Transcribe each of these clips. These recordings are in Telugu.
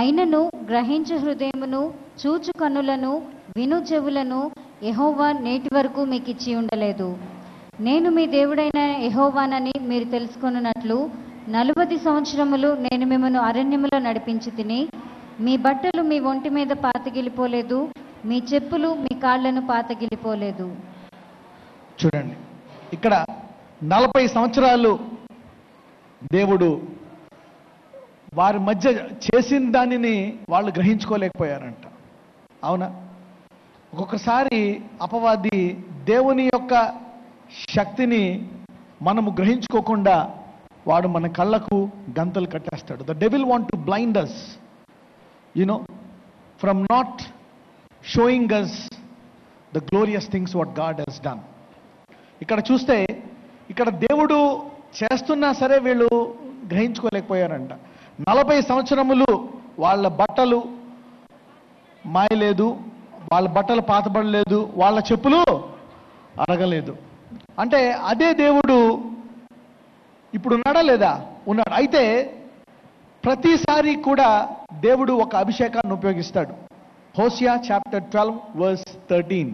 అయినను గ్రహించు హృదయమును, చూచు కన్నులను, విను చెవులను యెహోవా నేటి వరకు మీకు ఇచ్చి ఉండలేదు. నేను మీ దేవుడైన యెహోవానని మీరు తెలుసుకొనున్నట్లు 40 సంవత్సరములు నేను మిమ్మల్ని అరణ్యములో నడిపించి తిని, మీ బట్టలు మీ ఒంటి మీద పాతగిలిపోలేదు, మీ చెప్పులు మీ కాళ్లను పాతగిలిపోలేదు. చూడండి, ఇక్కడ 40 సంవత్సరాలు దేవుడు వారి మధ్య చేసిన దానిని వాళ్ళు గ్రహించుకోలేకపోయారంట. అవునా? ఒక్కొక్కసారి అపవాది దేవుని యొక్క శక్తిని మనము గ్రహించుకోకుండా వాడు మన కళ్ళకు గంతలు కట్టేస్తాడు. The devil want to blind us, from not showing us the glorious things what God has done. ఇక్కడ చూస్తే ఇక్కడ దేవుడు చేస్తున్నా సరే వీళ్ళు గ్రహించుకోలేకపోయారంట. 40 సంవత్సరములు వాళ్ళ బట్టలు మాయలేదు, వాళ్ళ బట్టలు పాతబడలేదు, వాళ్ళ చెప్పులు అరగలేదు. అంటే అదే దేవుడు ఇప్పుడు ఉన్నాడా లేదా? ఉన్నాడు. అయితే ప్రతిసారి కూడా దేవుడు ఒక అభిషేకాన్ని ఉపయోగిస్తాడు. Hosea chapter 12 verse 13.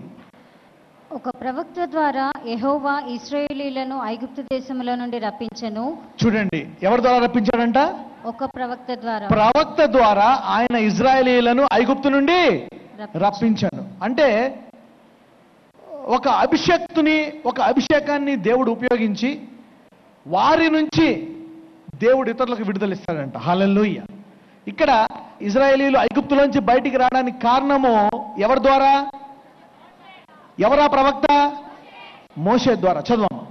ఒక ప్రవక్త ద్వారా యెహోవా ఇశ్రాయేలీయులను ఐగుప్తు దేశములో నుండి రప్పించెను. చూడండి, ఎవరి ద్వారా రప్పించాడంట? ఒక ప్రవక్త ద్వారా. ప్రవక్త ద్వారా ఆయన ఇశ్రాయేలీయులను ఐగుప్తు నుండి రప్పించాను. అంటే ఒక అభిషేకాన్ని దేవుడు ఉపయోగించి వారి నుంచి దేవుడు ఇతరులకు విడుదలిస్తాడంట. హల్లెలూయా. ఇక్కడ ఇశ్రాయేలీయులు ఐగుప్తులోంచి బయటికి రావడానికి కారణము ఎవరి ద్వారా? ఎవరా ప్రవక్త? మోషే ద్వారా. చదవమ్మా.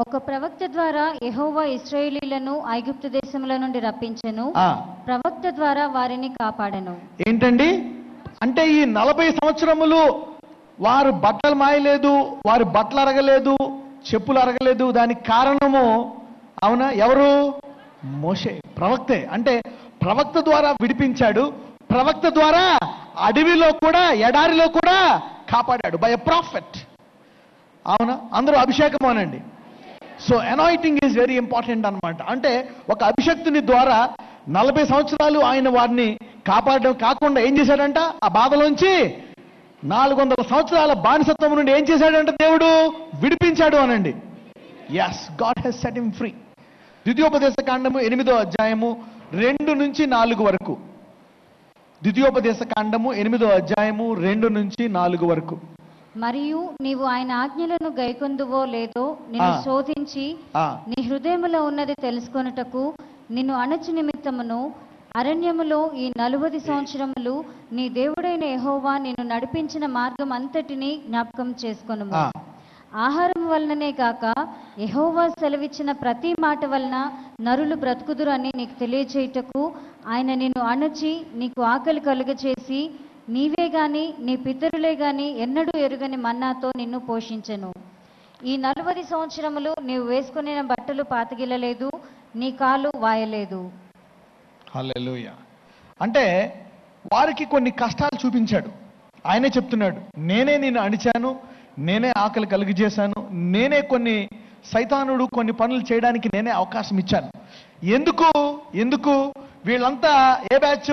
ఒక ప్రవక్త ద్వారా యెహోవా ఇశ్రాయేలీయులను ఐగుప్తు దేశముల నుండి రప్పించెను. ప్రవక్త ద్వారా వారిని కాపాడెను. ఏంటండి? అంటే ఈ 40 సంవత్సరములు వారు బట్టలు మాయలేదు, వారి బట్టలు అరగలేదు, చెప్పులు అరగలేదు. దానికి కారణము అవునా? ఎవరు? మోషే, ప్రవక్తే. అంటే ప్రవక్త ద్వారా విడిపించాడు, ప్రవక్త ద్వారా అడవిలో కూడా ఎడారిలో కూడా కాపాడాడు. By a prophet. అవునా? అందరూ అభిషేకం అనండి. So anointing is very important అన్నమాట. అంటే ఒక అభిషక్తుని ద్వారా 40 సంవత్సరాలు ఆయన వారిని కాపాడడం కాకుండా ఏం చేశాడంట? ఆ బాధలోంచి 400 సంవత్సరాల బానిసత్వం నుండి ఏం చేశాడంట? దేవుడు విడిపించాడు అనండి. Yes, God he's set him free. ద్వితీయోపదేశ కాండము 8వ అధ్యాయము 2 నుంచి 4 వరకు. ద్వితీయోపదేశ కాండము 8వ అధ్యాయము 2 నుంచి 4 వరకు. మరియు నీవు ఆయన ఆజ్ఞలను గైకొందువో లేదో నిన్ను శోధించి నీ హృదయములో ఉన్నది తెలుసుకొనుటకు నిన్ను అణచు నిమిత్తమును అరణ్యములో ఈ 40 సంవత్సరములు నీ దేవుడైన యెహోవా నిన్ను నడిపించిన మార్గం అంతటిని జ్ఞాపకం చేసుకొనుము. ఆహారం వలననే కాక యెహోవా సెలవిచ్చిన ప్రతి మాట వలన నరులు బ్రతుకుదురు అని నీకు తెలియచేయుటకు ఆయన నిన్ను అణచి నీకు ఆకలి కలుగచేసి నీవే గాని నీ పితరులే గాని ఎన్నడూ ఎరుగని మన్నాతో నిన్ను పోషించెను. ఈ 40 సంవత్సరములు నీవు వేసుకునే బట్టలు పాతగిలలేదు, నీ కాలు వాయలేదు. హల్లెలూయా. అంటే వారికి కొన్ని కష్టాలు చూపించాడు. ఆయనే చెప్తున్నాడు, నేనే నిన్ను అణిచాను, నేనే ఆకలి కలుగజేశాను, నేనే సైతానుడు కొన్ని పనులు చేయడానికి నేనే అవకాశం ఇచ్చాను. ఎందుకు వీళ్ళంతా ఏ బ్యాచ్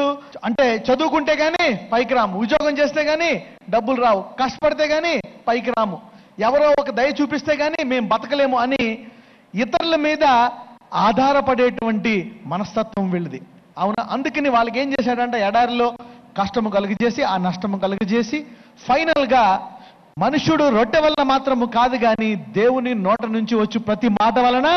అంటే చదువుకుంటే గానీ పైకి రాము, ఉద్యోగం చేస్తే గానీ డబ్బులు రావు, కష్టపడితే గానీ పైకి రాము, ఎవరో ఒక దయ చూపిస్తే గానీ మేము బతకలేము అని ఇతరుల మీద ఆధారపడేటువంటి మనస్తత్వం వీళ్ళది. అవునా? అందుకని వాళ్ళకి ఏం చేశాడంటే ఎడారిలో కష్టము కలుగజేసి ఆ నష్టము కలుగజేసి ఫైనల్గా మనుషుడు రొట్టె వలన మాత్రము కాదు కానీ దేవుని నోట నుంచి వచ్చి ప్రతి మాట వలన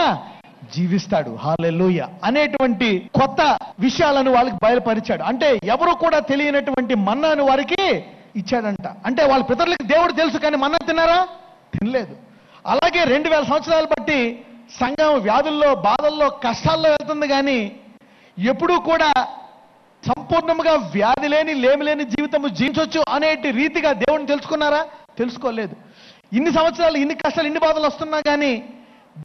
జీవిస్తాడు. హల్లెలూయా అనేటువంటి కొత్త విషయాలను వాళ్ళకి బయలుపరిచాడు. అంటే ఎవరు కూడా తెలియనటువంటి మన్నాను వారికి ఇచ్చాడంట. అంటే వాళ్ళ పితరులకి దేవుడు తెలుసు కానీ మన్నా తిన్నారా? తినలేదు. అలాగే 2000 సంవత్సరాలు బట్టి సంఘం వ్యాధుల్లో, బాధల్లో, కష్టాల్లో వెళ్తుంది కానీ ఎప్పుడూ కూడా సంపూర్ణంగా వ్యాధి లేని, లేమి లేని జీవితము జీవించవచ్చు అనేటి రీతిగా దేవుడిని తెలుసుకున్నారా? తెలుసుకోలేదు. ఇన్ని సంవత్సరాలు ఇన్ని కష్టాలు ఇన్ని బాధలు వస్తున్నా కానీ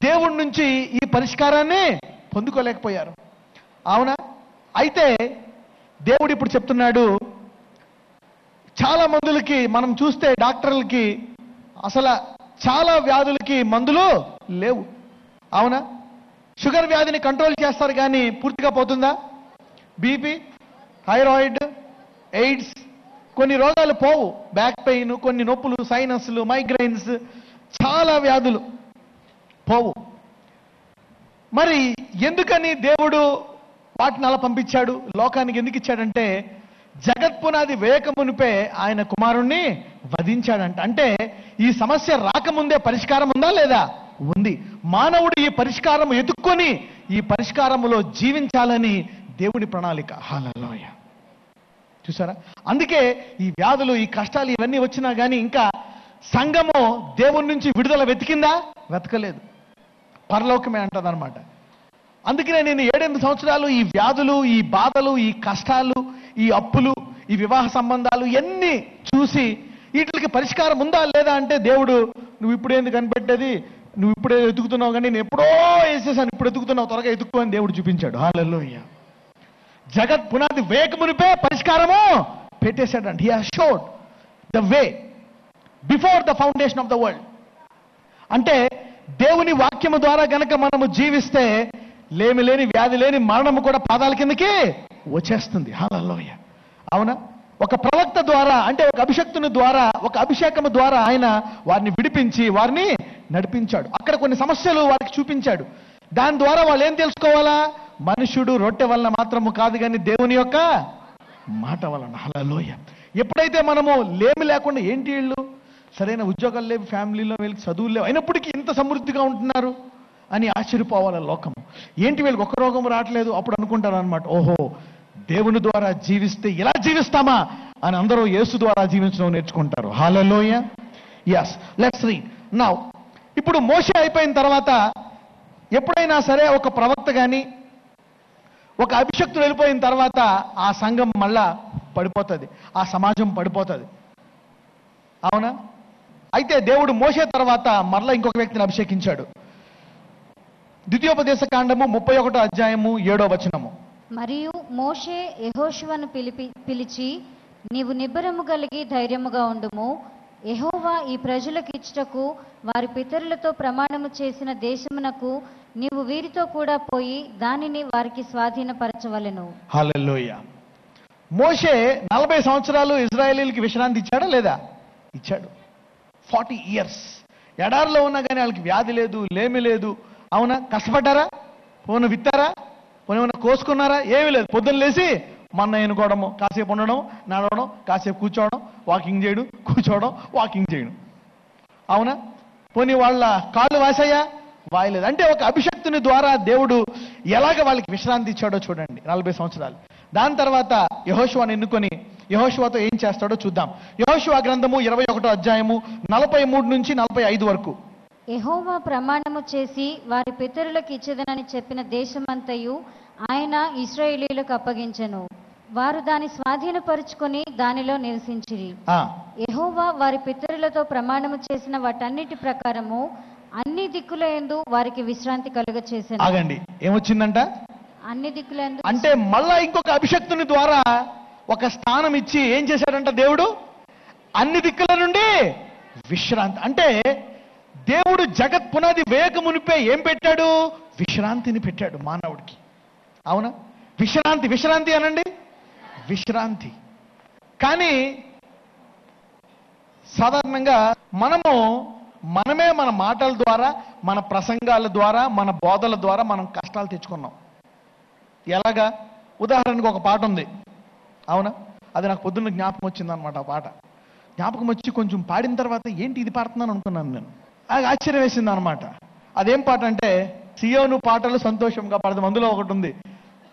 దేవుడి నుంచి ఈ పరిష్కారాన్ని పొందుకోలేకపోయారు. అవునా? అయితే దేవుడు ఇప్పుడు చెప్తున్నాడు, చాలా మందులకి మనం చూస్తే డాక్టర్లకి అసలు చాలా వ్యాధులకి మందులు లేవు. అవునా? షుగర్ వ్యాధిని కంట్రోల్ చేస్తారు కానీ పూర్తిగా పోతుందా? బీపీ, థైరాయిడ్, ఎయిడ్స్, కొన్ని రోగాలు పోవు. బ్యాక్ పెయిన్, కొన్ని నొప్పులు, సైనస్లు, మైగ్రైన్స్, చాలా వ్యాధులు పోవు. మరి ఎందుకని దేవుడు వాటిని అలా పంపించాడు? లోకానికి ఎందుకు ఇచ్చాడంటే జగత్పునాది వేయకమునిపే ఆయన కుమారుణ్ణి వధించాడంట. అంటే ఈ సమస్య రాకముందే పరిష్కారం ఉందా లేదా? ఉంది. మానవుడు ఈ పరిష్కారం ఎత్తుక్కొని ఈ పరిష్కారములో జీవించాలని దేవుని ప్రణాళిక. హల్లెలూయ. చూసారా? అందుకే ఈ వ్యాధులు, ఈ కష్టాలు ఇవన్నీ వచ్చినా కానీ ఇంకా సంఘము దేవుని నుంచి విడుదల వెతికిందా? వెతకలేదు. పరలోకమే అంటదన్నమాట. అందుకనే నేను 7-8 సంవత్సరాలు ఈ వ్యాధులు, ఈ బాధలు, ఈ కష్టాలు, ఈ అప్పులు, ఈ వివాహ సంబంధాలు ఎన్ని చూసి వీటికి పరిష్కారం ఉందా లేదా అంటే దేవుడు, నువ్వు ఇప్పుడేందుకు కనిపెట్టేది, నువ్వు ఇప్పుడే ఎతుకుతున్నావు, కానీ నేను ఎప్పుడో వేసేసాను, ఇప్పుడు ఎతుకుతున్నావు, త్వరగా ఎతుక్కో అని దేవుడు చూపించాడు. హల్లెలూయ. జగత్ పునాది వేకమునిపే పరిష్కారము పెట్టేశాడంట. He has showed the way before the foundation of the world. అంటే దేవుని వాక్యము ద్వారా గనక మనము జీవిస్తే లేమి లేని, వ్యాధి లేని, మరణము కూడా పాదాల కిందకి వచ్చేస్తుంది. హల్లెలూయ. అవునా? ఒక ప్రవక్త ద్వారా, అంటే ఒక అభిషక్తుని ద్వారా, ఒక అభిషేకము ద్వారా ఆయన వారిని విడిపించి వారిని నడిపించాడు. అక్కడ కొన్ని సమస్యలు వారికి చూపించాడు. దాని ద్వారా వాళ్ళు ఏం తెలుసుకోవాలా? మనుషుడు రొట్టె వలన మాత్రము కాదు కానీ దేవుని యొక్క మాట వలన. హల్లెలూయ. ఎప్పుడైతే మనము లేమి లేకుండా, ఏంటి వీళ్ళు సరైన ఉద్యోగాలు లేవు, ఫ్యామిలీలో వీళ్ళకి చదువులు లేవు, అయినప్పటికీ ఇంత సమృద్ధిగా ఉంటున్నారు అని ఆశ్చర్యపోవాలి లోకం. ఏంటి వీళ్ళకి ఒక్క రోగం రావట్లేదు? అప్పుడు అనుకుంటారు అనమాట, ఓహో దేవుని ద్వారా జీవిస్తే ఇలా జీవిస్తామా అని అందరూ యేసు ద్వారా జీవించడం నేర్చుకుంటారు. హల్లెలూయ. yes, let's read now. ఇప్పుడు మోషే అయిపోయిన తర్వాత ఎప్పుడైనా సరే ఒక ప్రవక్త కానీ ఒక అభిషక్తుడు వెళ్ళిపోయిన తర్వాత ఆ సంఘం మళ్ళా పడిపోతుంది, ఆ సమాజం పడిపోతుంది. అవునా? అయితే దేవుడు మోషే తర్వాత మరలా ఇంకొక వ్యక్తిని అభిషేకించాడు. ద్వితీయోపదేశ కాండము 31వ అధ్యాయము 7వ వచనము. మరియు మోషే యెహోషువను పిలిచి, నీవు నిబ్బరము కలిగి ధైర్యముగా ఉండుము. యెహోవా ఈ ప్రజలకు ఇచ్చుటకు వారి పితరులతో ప్రమాణము చేసిన దేశమునకు నీవు వీరితో కూడా పోయి దానిని వారికి స్వాధీనపరచవలెను. హల్లెలూయా. మోషే 40 సంవత్సరాలు ఇజ్రాయేలీలకి విశ్రాంతి ఇచ్చాడా లేదా? ఇచ్చాడు. 40 years ఎడారిలో ఉన్నా కానీ వాళ్ళకి వ్యాధి లేదు, లేమి లేదు. అవునా? కష్టపడ్డారా? పోను విత్తారా? పోనీ కోసుకున్నారా? ఏమీ లేదు. పొద్దున్న లేచి మన్న ఎన్నుకోవడము, కాసేపు ఉండడం, నడవడం, కాసేపు కూర్చోవడం, వాకింగ్ చేయడం, కూర్చోవడం, వాకింగ్ చేయడం. అవునా? పోనీ వాళ్ళ కాళ్ళు వాసాయా? వాయలేదు. అంటే ఒక అభిషక్తుని ద్వారా దేవుడు ఎలాగ వాళ్ళకి విశ్రాంతి ఇచ్చాడో చూడండి. 40 సంవత్సరాలు. దాని తర్వాత యెహోషువను ఎన్నుకొని యెహోషువతో ఏం చేస్తాడో చూద్దాం. యెహోషువ గ్రంథము 21వ అధ్యాయము 43 నుంచి 45 వరకు. యెహోవా ప్రమాణము చేసి వారి పితరులకు ఇచ్చేదనని చెప్పిన దేశమంతయు ఆయన ఇశ్రాయేలీయులకు అప్పగించెను. వారు దాన్ని స్వాధీనపరుచుకొని దానిలో నివసించిరి. యెహోవా వారి పితరులతో ప్రమాణము చేసిన వాటన్నిటి ప్రకారము అన్ని దిక్కుల యందు వారికి విశ్రాంతి కలుగచేసెను. ఆగండి, ఏమొచ్చిందంట? అన్ని దిక్కుల యందు. అంటే మళ్ళా ఇంకొక అభిషక్తుని ద్వారా ఒక స్థానం ఇచ్చి ఏం చేశాడంట దేవుడు? అన్ని దిక్కుల నుండి విశ్రాంతి. అంటే దేవుడు జగత్ పునాది వేయక మునిపే ఏం పెట్టాడు? విశ్రాంతిని పెట్టాడు మానవుడికి. అవునా? విశ్రాంతి, విశ్రాంతి అనండి, విశ్రాంతి. కానీ సాధారణంగా మనమే మన మాటల ద్వారా, మన ప్రసంగాల ద్వారా, మన బోధల ద్వారా మనం కష్టాలు తెచ్చుకున్నాం. ఎలాగా? ఉదాహరణకు ఒక పాట ఉంది. అవునా? అది నాకు పొద్దున్న జ్ఞాపకం వచ్చిందనమాట. ఆ పాట జ్ఞాపకం వచ్చి కొంచెం పాడిన తర్వాత ఏంటి ఇది పాడుతున్నాను అనుకున్నాను నేను. అది ఆశ్చర్యం వేసింది అనమాట. అదేం పాట అంటే, సియోను పాటలు సంతోషంగా పాడదాం, అందులో ఒకటి ఉంది.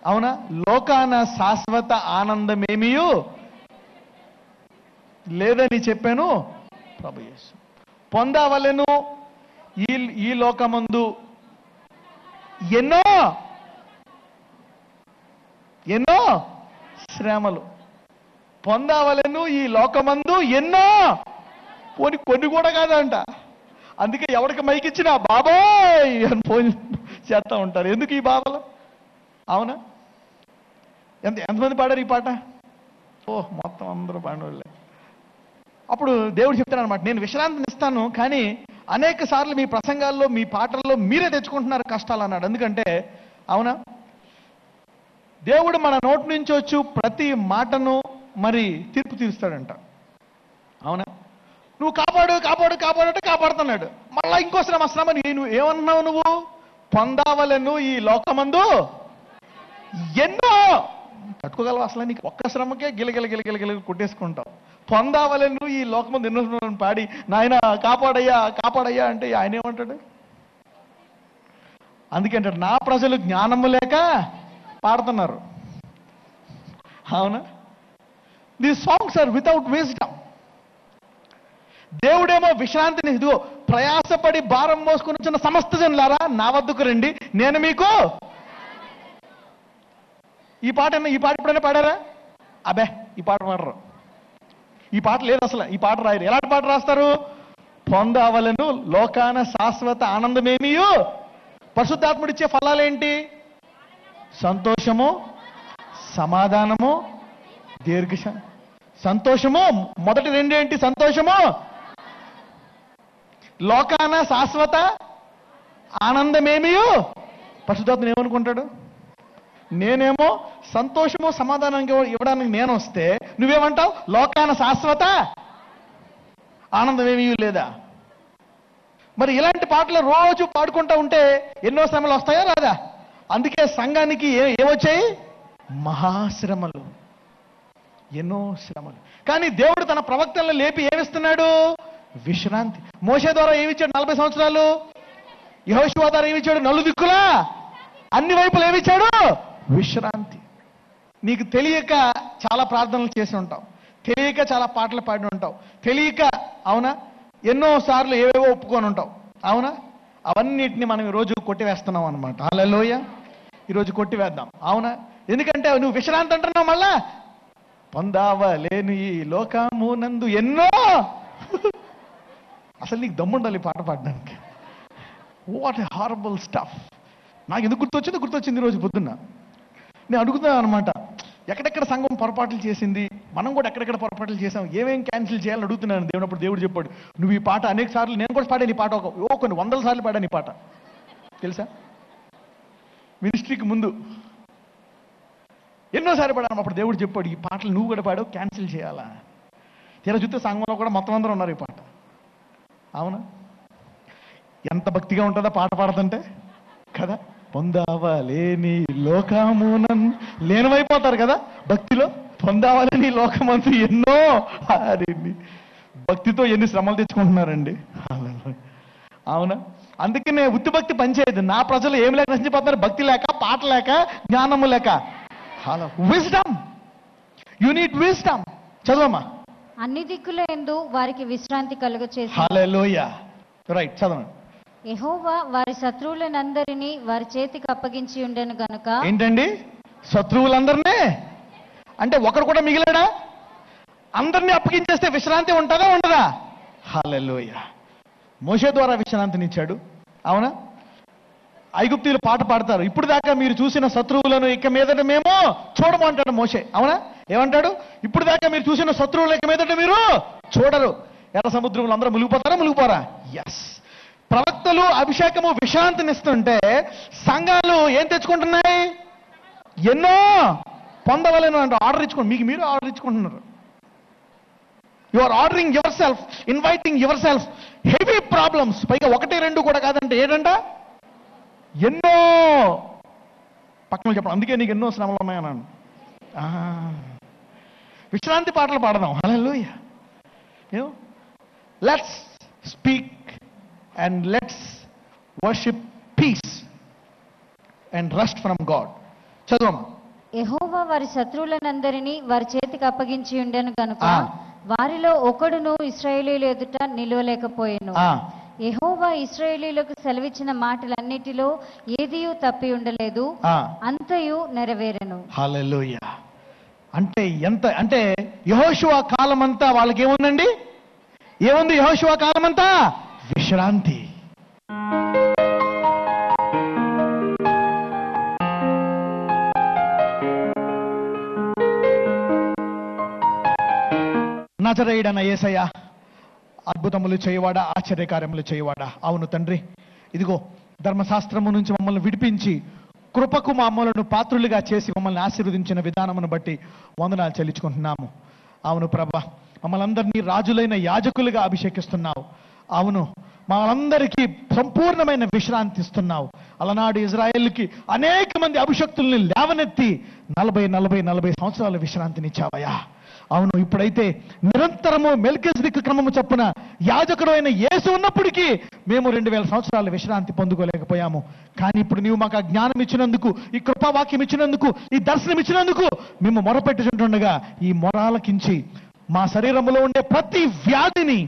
అవునా? లోకాన శాశ్వత ఆనందమేమియు లేదని చెప్పాను ప్రభు యేసు. పొందవలెను ఈ లోకమందు ఎన్నో ఎన్నో శ్రమలు. పొందవలెను ఈ లోకమందు ఎన్నో, కొన్ని కూడా కాదంట. అందుకే ఎవరికి మైకిచ్చినా బాబాయ్ అని ఫోన్ చేస్తూ ఉంటారు. ఎందుకు ఈ బాధలు? అవునా? ఎంతమంది పాడారు ఈ పాట? మొత్తం అందరూ పాడేవాళ్ళే. అప్పుడు దేవుడు చెప్తాడు అనమాట, నేను విశ్రాంతిని ఇస్తాను, కానీ అనేక సార్లు మీ ప్రసంగాల్లో, మీ పాటల్లో మీరే తెచ్చుకుంటున్నారు కష్టాలు అన్నాడు. ఎందుకంటే అవునా, దేవుడు మన నోటి నుంచి వచ్చు ప్రతి మాటను మరి తీర్పు తీరుస్తాడంట. అవునా? నువ్వు కాపాడు కాపాడు కాపాడంటే కాపాడుతున్నాడు. మళ్ళా ఇంకో శ్రమ నువ్వు ఏమన్నావు? నువ్వు పొందావలను ఈ లోకమందు ఎన్నో. తట్టుకోగలవు అసలు? నీకు ఒక్క శ్రమకే గిలగిల కొట్టేసుకుంటావు. పొందావలను ఈ లోకమందు ఎన్నో పాడి నాయన కాపాడయ్యా కాపాడయ్యా అంటే ఆయన ఏమంటాడు? అందుకే అంటాడు, నా ప్రజలు జ్ఞానము లేక పాడుతున్నారు. అవునా? These songs are without wisdom. దేవుడేమో విశ్రాంతిని, ఇదిగో ప్రయాసపడి భారం మోసుకుని వచ్చిన సమస్త జనులారా నా వద్దకు రండి, నేను మీకు. ఈ పాట ఎప్పుడైనా పాడారా? అబే, ఈ పాట పాడరు. ఈ పాట లేదు అసలు. ఈ పాట రాయరు. ఎలాంటి పాట రాస్తారు? పొందవలను లోకాన శాశ్వత ఆనందమేమియు. పరిశుద్ధాత్ముడిచ్చే ఫలాలేంటి? సంతోషము, సమాధానము, సంతోషము. మొదటి రెండేంటి? సంతోషము, లోకాన శాశ్వత ఆనందమేమియు. పరిశుద్ధాత్ముడు ఏమనుకుంటాడు? నేనేమో సంతోషము సమాధానం ఇవ్వడానికి నేను వస్తే నువ్వేమంటావు? లోకాన శాశ్వత ఆనందమేమీ లేదా? మరి ఇలాంటి పాటలు రోజు పాడుకుంటూ ఉంటే ఎన్నో శ్రమలు వస్తాయా రాదా? అందుకే సంఘానికి ఏమొచ్చాయి? మహాశ్రమలు, ఎన్నో శ్రమలు. కానీ దేవుడు తన ప్రవక్తలను లేపి ఏమిస్తున్నాడు? విశ్రాంతి. మోషే ద్వారా ఏమిచ్చాడు? 40 సంవత్సరాలు. యెహోషువ ద్వారా ఏమిచ్చాడు? నలుదిక్కులా అన్ని వైపులు ఏమిచ్చాడు? విశ్రాంతి. నీకు తెలియక చాలా ప్రార్థనలు చేసి ఉంటావు, తెలియక చాలా పాటలు పాడి ఉంటావు, తెలియక, అవునా, ఎన్నో సార్లు ఏవేవో ఒప్పుకొని ఉంటావు. అవునా? అవన్నిటిని మనం ఈరోజు కొట్టివేస్తున్నాం అనమాట. హల్లెలూయా. ఈరోజు కొట్టివేద్దాం. అవునా? ఎందుకంటే నువ్వు విశ్రాంతి అంటున్నావు. మళ్ళా పొందావలేను ఈ లోకమునందు ఎన్నో. అసలు నీకు దమ్ముండాలి పాట పాడడానికి. What a horrible stuff. నాకు ఎందుకు గుర్తొచ్చింది ఈరోజు పొద్దున్న. నేను అడుగుతున్నాను అనమాట, ఎక్కడెక్కడ సంఘం పొరపాట్లు చేసింది, మనం కూడా ఎక్కడెక్కడ పొరపాట్లు చేసాం, ఏమేం క్యాన్సిల్ చేయాలని అడుగుతున్నాను దేవుడు. అప్పుడు దేవుడు చెప్పాడు, నువ్వు ఈ పాట అనేక సార్లు, నేను కూడా పాడాను ఈ పాట, కొన్ని 100 సార్లు పాడాను ఈ పాట, తెలుసా? మినిస్ట్రీకి ముందు ఎన్నోసార్లు పాడాను. అప్పుడు దేవుడు చెప్పాడు, ఈ పాటలు నువ్వు కూడా పాడావు, క్యాన్సిల్ చేయాలా? తీరా చూస్తే సంఘంలో కూడా మొత్తం అందరూ ఉన్నారు ఈ పాట. అవునా? ఎంత భక్తిగా ఉంటుందా పాట పాడుతుంటే కదా. పొందావలేని లోకమునం లేనమైపోతారు కదా భక్తిలో. పొందావలేని లోకమంతా ఎన్నో. భక్తితో ఎన్ని శ్రమలు తెచ్చుకుంటున్నారండి. అవునా? అందుకనే ఉత్తి భక్తి పనిచేయదు. నా ప్రజలు ఏం లేక నశించిపోతున్నారు? భక్తి లేక, పాట లేక, జ్ఞానము లేక. విజ్డమ్. You need wisdom. చదవమ్మా. అన్ని దిక్కుల యందు వారికి విశ్రాంతి కలుగచేసి. హల్లెలూయా. రైట్, చదవండి. యెహోవా వారి శత్రువులనందరినీ వారి చేతికి అప్పగించి ఉండెను గనుక. ఏంటండి? శత్రువులందరినీ అంటే ఒకడు కూడా మిగిలాడా? అందరినీ అప్పగించేస్తే విశ్రాంతి ఉంటుందా ఉండదా? హల్లెలూయా. మోషే ద్వారా విశ్రాంతినిచ్చాడు. అవునా? ఐగుప్తీయులు పాట పాడతారు, ఇప్పుడు దాకా మీరు చూసిన శత్రువులను ఇక మీదట మేము చూడము అంటాడు మోషే. అవునా? ఏమంటాడు? ఇప్పుడు దాకా మీరు చూసిన శత్రువులు ఇక మీదట మీరు చూడరు. ఎర్ర సముద్రంలో అందరూ మునిగిపోతారా? మునిగిపోరా? ఎస్. ప్రవక్తలు అభిషేకము విశ్రాంతినిస్తుంటే సంఘాలు ఏం తెచ్చుకుంటున్నాయి? ఎన్నో పొందవలను అంటే ఆర్డర్ ఇచ్చుకోండి. మీకు మీరు ఆర్డర్ ఇచ్చుకుంటున్నారు. You are ordering yourself, inviting yourself heavy problems. పైగా 1, 2 కూడా కాదంటే ఏంటంట? ఎన్నో. పక్కన చెప్పండి, అందుకే నీకు ఎన్నో శ్రమలు ఉన్నాయన్నాను. విశ్రాంతి పాటలు పాడదాం. Hallelujah. Let's speak and let's worship peace and rest from God. చదవమ్మా. యెహోవా వారి శత్రువులనందరినీ వారి చేతికి అప్పగించి ఉండెను గనుక వారిలో ఒకడును ఇశ్రాయేలీయుల ఎదుట నిలవలేకపోయెను. యెహోవా ఇశ్రాయేలీయులకు సెలవిచ్చిన మాటలన్నిటిలో ఏదియూ తప్పి ఉండలేదు, అంతయు నెరవేరెను. హల్లెలూయా. అంటే యెహోషువ కాలమంతా వాళ్ళకి ఏముందండి? ఏముంది యెహోషువ కాలమంతా? విశ్రాంతి. నజరేయుడైన యేసయ్య అద్భుతములు చేయవాడా, ఆశ్చర్యకార్యములు చేయవాడా. అవును తండ్రి, ఇదిగో ధర్మశాస్త్రము నుంచి మమ్మల్ని విడిపించి కృపకు మమ్మలను పాత్రులుగా చేసి మమ్మల్ని ఆశీర్వదించిన విధానమును బట్టి వందనాలు చెల్లించుకుంటున్నాము. అవును ప్రభా, మమ్మల్ని అందరినీ రాజులైన యాజకులుగా అభిషేకిస్తున్నావు. అవును, మనందరికీ సంపూర్ణమైన విశ్రాంతి ఇస్తున్నావు. అలనాడు ఇజ్రాయేల్కి అనేక మంది అభిషక్తుల్ని లేవనెత్తి 40 సంవత్సరాల విశ్రాంతినిచ్చావయ్యా. అవును, ఇప్పుడైతే నిరంతరము మెల్కిజెదెకు క్రమము చొప్పున యాజకుడు అయిన యేసు ఉన్నప్పటికీ మేము 2000 సంవత్సరాల విశ్రాంతి పొందుకోలేకపోయాము. కానీ ఇప్పుడు నీవు మాకు ఆ జ్ఞానం ఇచ్చినందుకు, ఈ కృపావాక్యం ఇచ్చినందుకు, ఈ దర్శనం ఇచ్చినందుకు మేము మొరపెట్టుచుంటుండగా ఈ మొరాలకించి మా శరీరంలో ఉండే ప్రతి వ్యాధిని,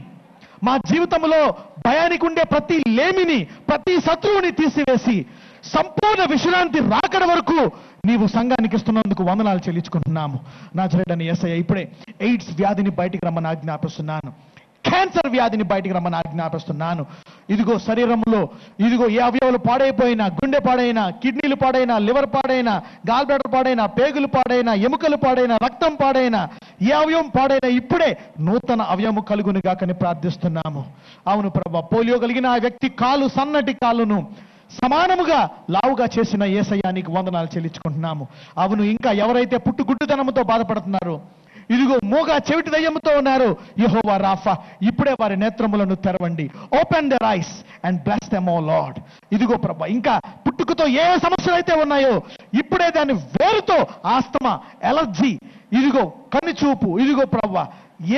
మా జీవితంలో భయానికి ఉండే ప్రతి లేమిని, ప్రతి శత్రువుని తీసివేసి సంపూర్ణ విశ్రాంతి రాకడ వరకు నీవు సంఘానికి ఇస్తున్నందుకు వందనాలు చెల్లించుకుంటున్నాము. నజరేయుడైన యేసయ్య, ఇప్పుడే ఎయిడ్స్ వ్యాధిని బయటికి రమ్మని ఆజ్ఞాపిస్తున్నాను. క్యాన్సర్ వ్యాధిని బయటికి రమ్మని ఆజ్ఞాపిస్తున్నాను. ఇదిగో శరీరంలో, ఇదిగో ఏ అవయవాలు పాడైపోయినా, గుండె పాడైనా, కిడ్నీలు పాడైనా, లివర్ పాడైనా, గాల్ బ్లాడర్ పాడైనా, పేగులు పాడైనా, ఎముకలు పాడైనా, రక్తం పాడైనా, ఏ అవయవం పాడైనా ఇప్పుడే నూతన అవయవము కలుగునుగా కని ప్రార్థిస్తున్నాము. అవును ప్రభా, పోలియో కలిగిన ఆ వ్యక్తి కాలు, సన్నటి కాలును సమానముగా లావుగా చేసిన యేసయ్య నీకు వందనాలు చెల్లించుకుంటున్నాము. అవును, ఇంకా ఎవరైతే పుట్టుగుడ్డుతనముతో బాధపడుతున్నారో, ఇదిగో మూగ చెవిటి దయ్యముతో ఉన్నారు, యెహోవా రాఫా ఇప్పుడే వారి నేత్రములను తెరవండి. Open their eyes and bless them O Lord. ఇదిగో ప్రభా, ఇంకా పుట్టుకతో ఏ సమస్యలు అయితే ఉన్నాయో ఇప్పుడే దాని వేరుతో ఆస్తమా, ఎలర్జీ, ఇదిగో కన్ను చూపు, ఇదిగో ప్రభా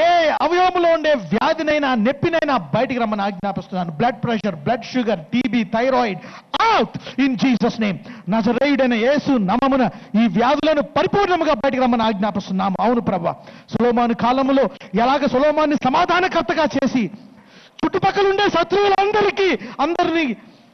ఏ అవయవములో ఉండే వ్యాధినైనా, నొప్పినైనా బయటికి రమ్మని ఆజ్ఞాపిస్తున్నాను. Blood pressure, blood sugar, TB, thyroid out in Jesus name. నజరేయుడైన యేసు నామమున ఈ వ్యాధులను పరిపూర్ణముగా బయటికి రమ్మని ఆజ్ఞాపిస్తున్నాము. అవును ప్రభా, సొలొమోను కాలములో ఎలాగ సొలొమోన్ని సమాధానకర్తగా చేసి చుట్టుపక్కల ఉండే అందరినీ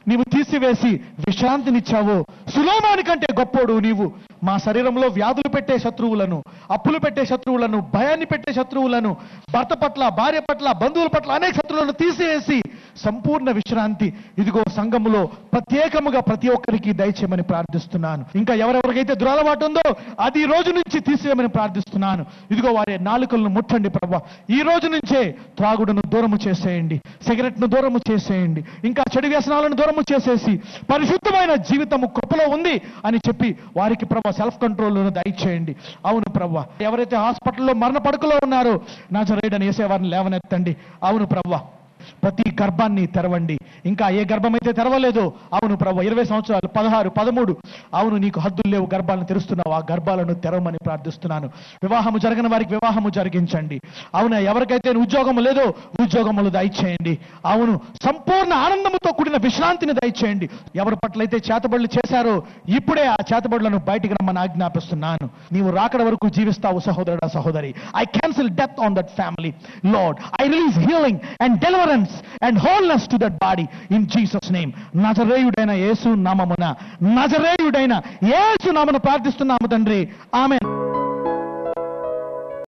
నీవు తీసివేసి విశ్రాంతినిచ్చావు, సొలొమోను కంటే గొప్పోడు నీవు. మా శరీరంలో వ్యాధులు పెట్టే శత్రువులను, అప్పులు పెట్టే శత్రువులను, భయాన్ని పెట్టే శత్రువులను, భర్త పట్ల, భార్య పట్ల, బంధువుల పట్ల అనేక శత్రువులను తీసివేసి సంపూర్ణ విశ్రాంతి ఇదిగో సంఘములో ప్రత్యేకముగా ప్రతి ఒక్కరికి దయచేయమని ప్రార్థిస్తున్నాను. ఇంకా ఎవరెవరికైతే దురలవాటు ఉందో అది ఈ రోజు నుంచి తీసేయమని ప్రార్థిస్తున్నాను. ఇదిగో వారి నాలుకలను ముట్టండి ప్రభా. ఈ రోజు నుంచే త్రాగుడును దూరము చేసేయండి, సిగరెట్ను దూరము చేసేయండి, ఇంకా చెడు వ్యసనాలను దూరము చేసేసి పరిశుద్ధమైన జీవితము కృపలో ఉంది అని చెప్పి వారికి ప్రభా సెల్ఫ్ కంట్రోల్ను దయచేయండి. అవును ప్రభా, ఎవరైతే హాస్పిటల్లో మరణ పడుకలో ఉన్నారో నజరేయుడైన యేసయ్య వారిని లేవనెత్తండి. అవును ప్రభా, ప్రతి గర్భాన్ని తెరవండి. ఇంకా ఏ గర్భం అయితే తెరవలేదో, అవును ప్రభు 20 సంవత్సరాలు, 16, 13, అవును నీకు హద్దులు లేవు, గర్భాలను తెరుస్తున్నావు, ఆ గర్భాలను తెరవమని ప్రార్థిస్తున్నాను. వివాహము జరగని వారికి వివాహము జరిగించండి. అవును, ఎవరికైతే ఉద్యోగము లేదో ఉద్యోగములు దయచేయండి. అవును, సంపూర్ణ ఆనందముతో కూడిన విశ్రాంతిని దయచేయండి. ఎవరి పట్లయితే చేతబడులు చేశారో ఇప్పుడే ఆ చేతబడులను బయటికి రమ్మని ఆజ్ఞాపిస్తున్నాను. నీవు రాకడ వరకు జీవిస్తావు సహోదరుడా, సహోదరి. I cancel death on that family lord. I release healing and deliverance and wholeness to that body in Jesus name. నజరేయుడైన యేసు నామమున ప్రార్థిస్తున్నాము తండ్రి. ఆమేన్.